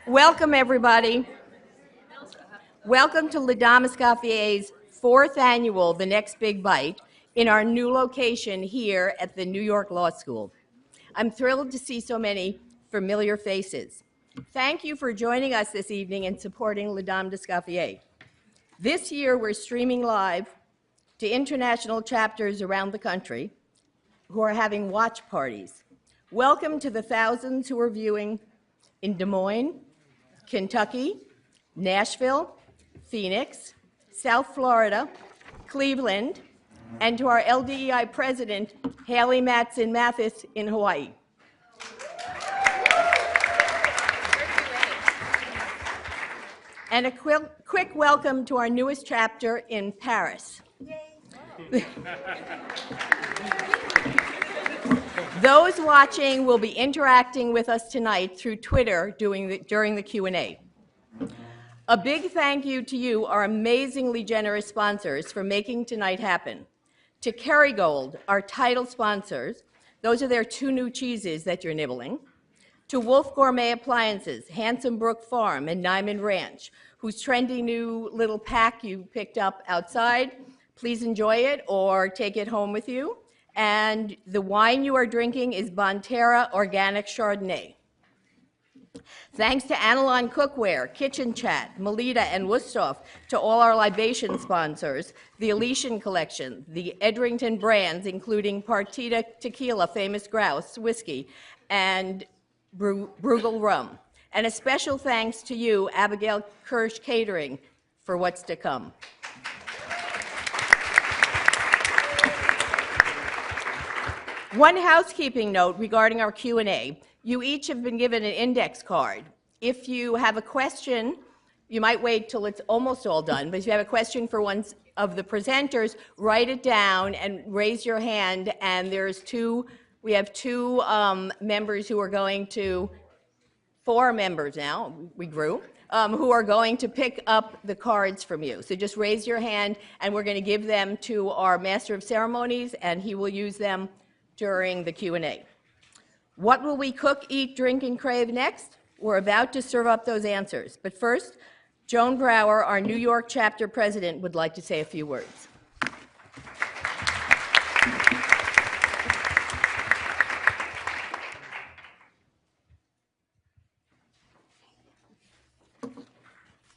Welcome, everybody. Welcome to Les Dames Escoffier's fourth annual The Next Big Bite in our new location here at the New York Law School. I'm thrilled to see so many familiar faces. Thank you for joining us this evening and supporting Les Dames d'Escoffier. This year, we're streaming live to international chapters around the country who are having watch parties. Welcome to the thousands who are viewing in Des Moines, Kentucky, Nashville, Phoenix, South Florida, Cleveland, and to our LDNY president, Haley Matson Mathis in Hawaii. And a quick welcome to our newest chapter in Paris. Those watching will be interacting with us tonight through Twitter during the Q&A. A big thank you to you, our amazingly generous sponsors, for making tonight happen. To Kerrygold, our title sponsors, those are their two new cheeses that you're nibbling. To Wolf Gourmet Appliances, Handsome Brook Farm, and Nyman Ranch, whose trendy new little pack you picked up outside. Please enjoy it or take it home with you. And the wine you are drinking is Bonterra Organic Chardonnay. Thanks to Analon Cookware, Kitchen Chat, Melita, and Wusthof, to all our libation sponsors, the Elysian Collection, the Edrington brands, including Partida Tequila, Famous Grouse Whiskey, and Bruegel Rum. And a special thanks to you, Abigail Kirsch Catering, for what's to come. One housekeeping note regarding our Q&A. You each have been given an index card. If you have a question, you might wait till it's almost all done, but if you have a question for one of the presenters, write it down and raise your hand, and we have two members who are going to, 4 members now, we grew, who are going to pick up the cards from you. So just raise your hand, and we're going to give them to our Master of Ceremonies, and he will use them during the Q&A. What will we cook, eat, drink, and crave next? We're about to serve up those answers. But first, Joan Brower, our New York chapter president, would like to say a few words.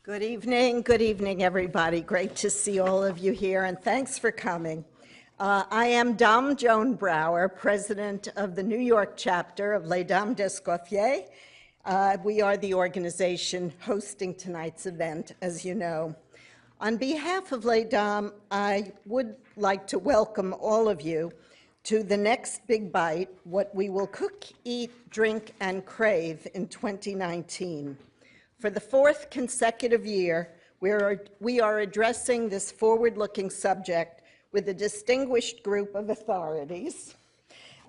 Good evening, everybody. Great to see all of you here, and thanks for coming. I am Dame Joan Brower, president of the New York chapter of Les Dames d'Escoffier. We are the organization hosting tonight's event, as you know. On behalf of Les Dames, I would like to welcome all of you to the next big bite, what we will cook, eat, drink, and crave in 2019. For the 4th consecutive year, we are addressing this forward-looking subject with a distinguished group of authorities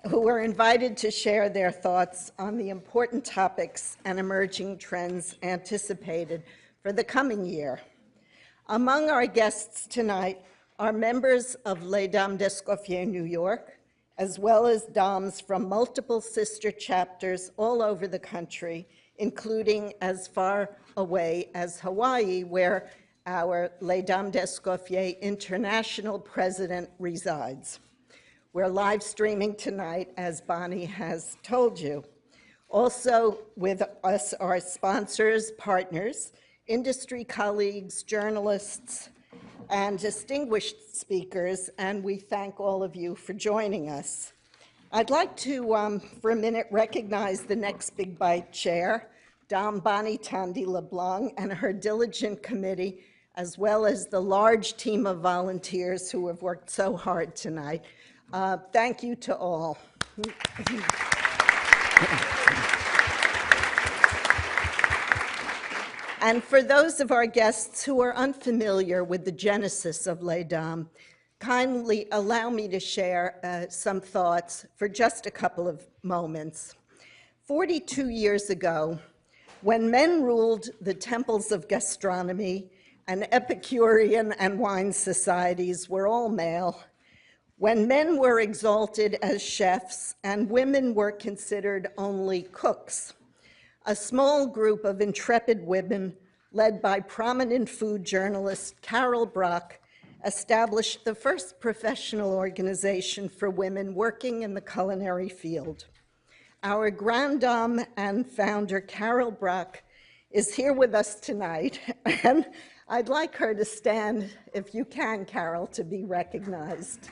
who were invited to share their thoughts on the important topics and emerging trends anticipated for the coming year. Among our guests tonight are members of Les Dames d'Escoffier New York, as well as dames from multiple sister chapters all over the country, including as far away as Hawaii, where our Les Dames d'Escoffier International President resides. We're live streaming tonight, as Bonnie has told you. Also with us are sponsors, partners, industry colleagues, journalists, and distinguished speakers, and we thank all of you for joining us. I'd like to, for a minute, recognize the Next Big Bite chair, Dame Bonnie Tandy LeBlanc, and her diligent committee, as well as the large team of volunteers who have worked so hard tonight. Thank you to all. And for those of our guests who are unfamiliar with the genesis of Les Dames, kindly allow me to share some thoughts for just a couple of moments. 42 years ago, when men ruled the temples of gastronomy and Epicurean and wine societies were all male, when men were exalted as chefs and women were considered only cooks, a small group of intrepid women led by prominent food journalist Carol Brock established the first professional organization for women working in the culinary field. Our grand dame and founder, Carol Brock, is here with us tonight, and I'd like her to stand, if you can, Carol, to be recognized.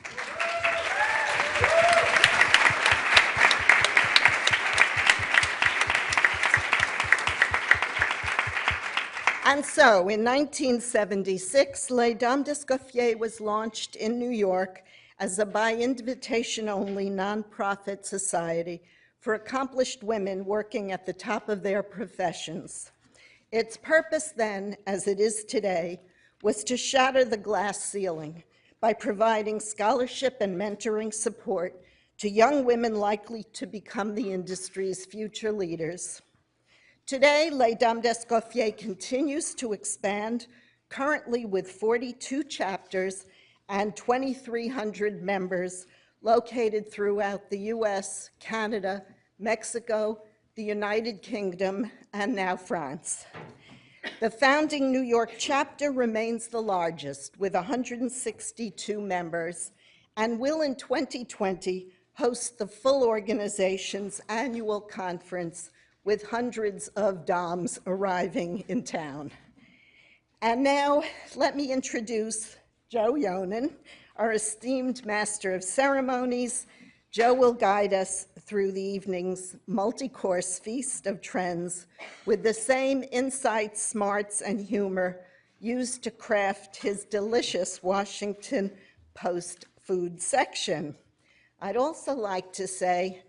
And so, in 1976, Les Dames d'Escoffier was launched in New York as a by-invitation-only nonprofit society for accomplished women working at the top of their professions. Its purpose then, as it is today, was to shatter the glass ceiling by providing scholarship and mentoring support to young women likely to become the industry's future leaders. Today, Les Dames d'Escoffier continues to expand, currently with 42 chapters and 2,300 members located throughout the US, Canada, Mexico, the United Kingdom, and now France. The founding New York chapter remains the largest, with 162 members, and will in 2020 host the full organization's annual conference with hundreds of dames arriving in town. And now, let me introduce Joe Yonan, our esteemed Master of Ceremonies. Joe will guide us through the evening's multi-course feast of trends with the same insights, smarts, and humor used to craft his delicious Washington Post food section. I'd also like to say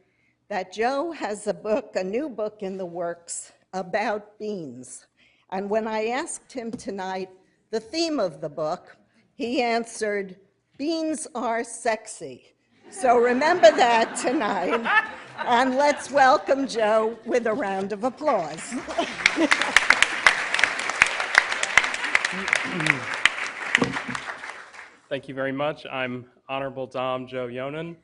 that Joe has a new book in the works about beans. And when I asked him tonight the theme of the book, he answered, "Beans are sexy." So remember that tonight, and let's welcome Joe with a round of applause. Thank you very much. I'm Honorable Dom Joe Yonan.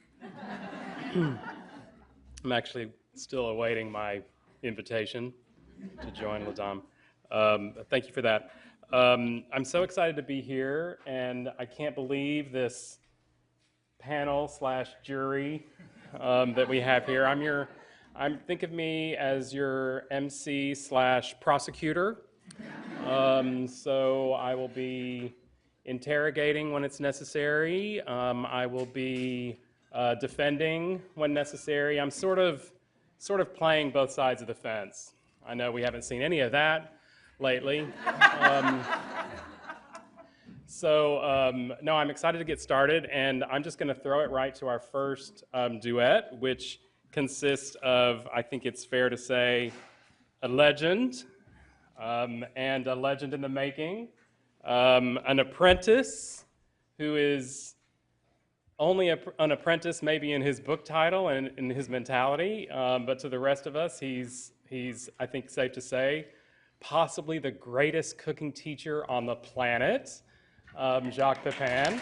I'm actually still awaiting my invitation to join La Dame. Thank you for that. I'm so excited to be here, and I can't believe this panel / jury that we have here. Think of me as your MC / prosecutor. So I will be interrogating when it's necessary. I will be defending when necessary. I'm sort of playing both sides of the fence. I know we haven't seen any of that lately. No, I'm excited to get started, and I'm just going to throw it right to our first duet, which consists of, I think it's fair to say, a legend, and a legend in the making, an apprentice who is only an apprentice maybe in his book title and in his mentality, but to the rest of us, he's, I think, safe to say, possibly the greatest cooking teacher on the planet, Jacques Pepin.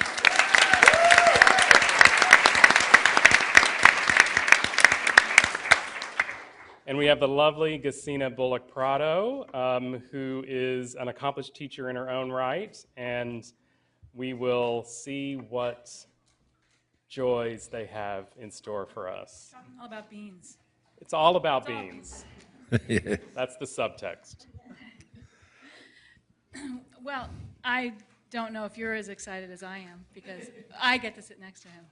And we have the lovely Gesina Bullock Prado, who is an accomplished teacher in her own right, and we will see what joys they have in store for us. All about beans. It's all about beans. Yeah. That's the subtext. Well, I don't know if you're as excited as I am, because I get to sit next to him.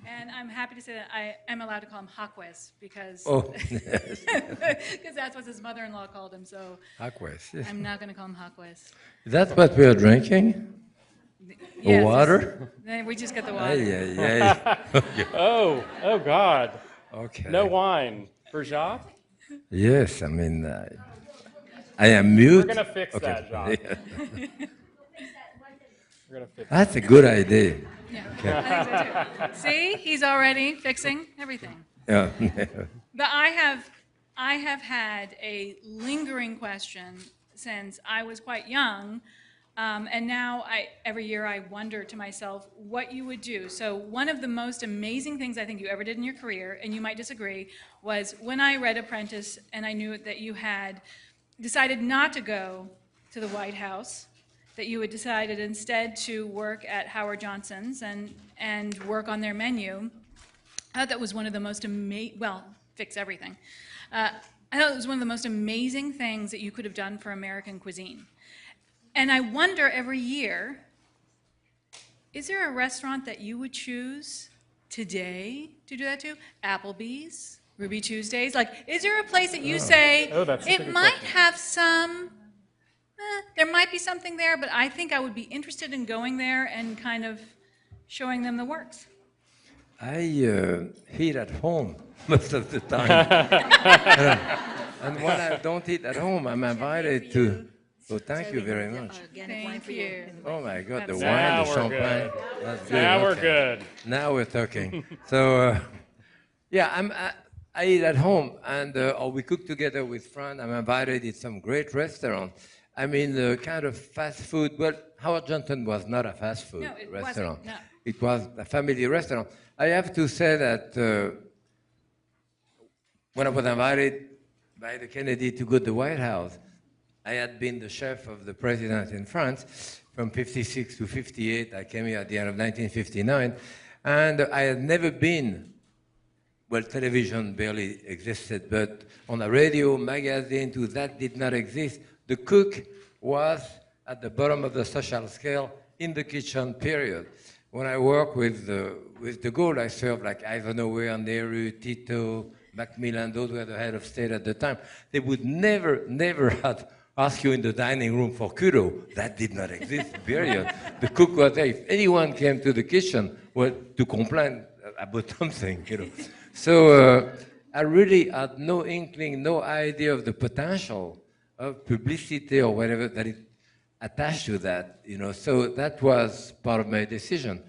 And I'm happy to say that I am allowed to call him Jaques, because because that's what his mother-in-law called him, so Aquas. I'm not going to call him Jaques. That's what we are drinking? Yes, Water? then we just get the water. Okay. Oh God. Okay. No wine for Jacques? Yes, I mean, I am mute. We're going to fix that, Jacques. Yeah. We're going to fix That's a good idea. Yeah, I think so too. See, he's already fixing everything. Yeah. But I have had a lingering question since I was quite young And now every year I wonder to myself what you would do. So one of the most amazing things I think you ever did in your career, and you might disagree, was when I read Apprentice and I knew that you had decided not to go to the White House, that you had decided instead to work at Howard Johnson's and work on their menu. I thought that was one of the most fix everything. I thought it was one of the most amazing things that you could have done for American cuisine. And I wonder every year, is there a restaurant that you would choose today to do that to? Applebee's, Ruby Tuesdays? Like, is there a place that you say, that's a it good might question. have some, there might be something there, but I think I would be interested in going there and kind of showing them the works? I eat at home most of the time. And when I don't eat at home, I'm invited to. Oh, thank you very much. Thank you. Oh my God, the That's- wine, Now the we're champagne. good. That's Now we're okay. good. Now we're talking. So, yeah, I eat at home, and or we cook together with friends. I'm invited to some great restaurant. I mean, the kind of fast food. Well, Howard Johnson was not a fast food No, it restaurant. wasn't, no. It was a family restaurant. I have to say that when I was invited by the Kennedy to go to the White House, I had been the chef of the president in France from 56 to 58. I came here at the end of 1959. And I had never been, well, television barely existed, but on a radio, magazine, too, that did not exist. The cook was at the bottom of the social scale in the kitchen, period. When I worked with de Gaulle, I served like Eisenhower, Nehru, Tito, Macmillan, those were the head of state at the time. They would never ask you in the dining room for kudo. That did not exist, period. The cook was there. If anyone came to the kitchen, well, to complain about something, you know. So I really had no inkling, no idea of the potential of publicity or whatever that it attached to that, you know. So that was part of my decision.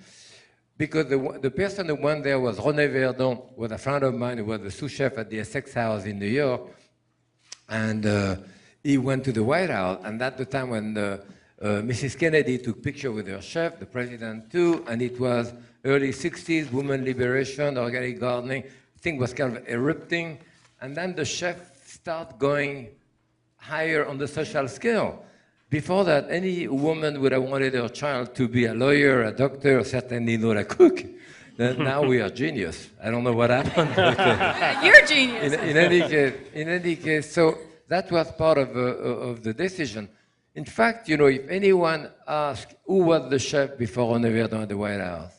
Because the person who went there was René Verdon, was a friend of mine who was the sous chef at the Essex House in New York. And he went to the White House, and at the time when Mrs. Kennedy took picture with her chef, the president too, and it was early 60s, women liberation, organic gardening, thing was kind of erupting, and then the chef started going higher on the social scale. Before that, any woman would have wanted her child to be a lawyer, a doctor, certainly not a cook. Now we are genius. I don't know what happened. But, You're genius. in any case, so that was part of the decision. In fact, you know, if anyone asked who was the chef before René Verdon at the White House,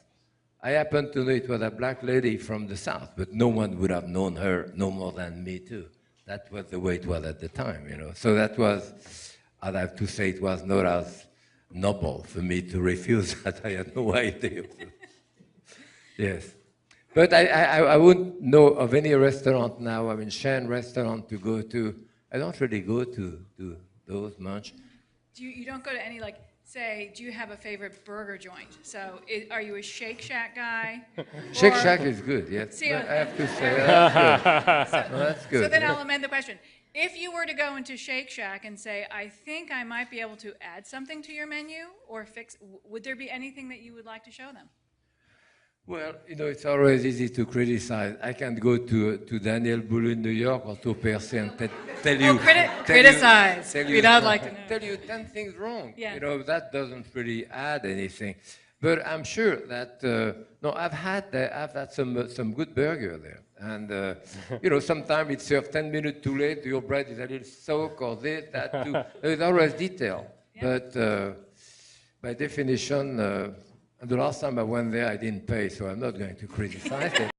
I happen to know it was a black lady from the South, but no one would have known her no more than me too. That was the way it was at the time, you know. So that was, I'd have to say, it was not as noble for me to refuse that. I had no idea. Yes. But I wouldn't know of any restaurant now, I mean, chain restaurant to go to. I don't really go to those much. You don't go to any, like, say, do you have a favorite burger joint? So are you a Shake Shack guy? Shake Or- Shack is good, yes. See, I have to say, that's good. No, that's good. So then I'll amend the question. If you were to go into Shake Shack and say, I think I might be able to add something to your menu or fix, would there be anything that you would like to show them? Well, you know, it's always easy to criticize. I can go to Daniel Boulou in New York or to Percy and tell you... Criticize. We'd all like to know. Tell you 10 things wrong. Yeah. You know, that doesn't really add anything. But I'm sure that, no, I've had some good burger there. And, you know, sometimes it's served 10 minutes too late, your bread is a little soaked or this, that, too. There's always detail. Yeah. But by definition, and the last time I went there, I didn't pay, so I'm not going to criticize it.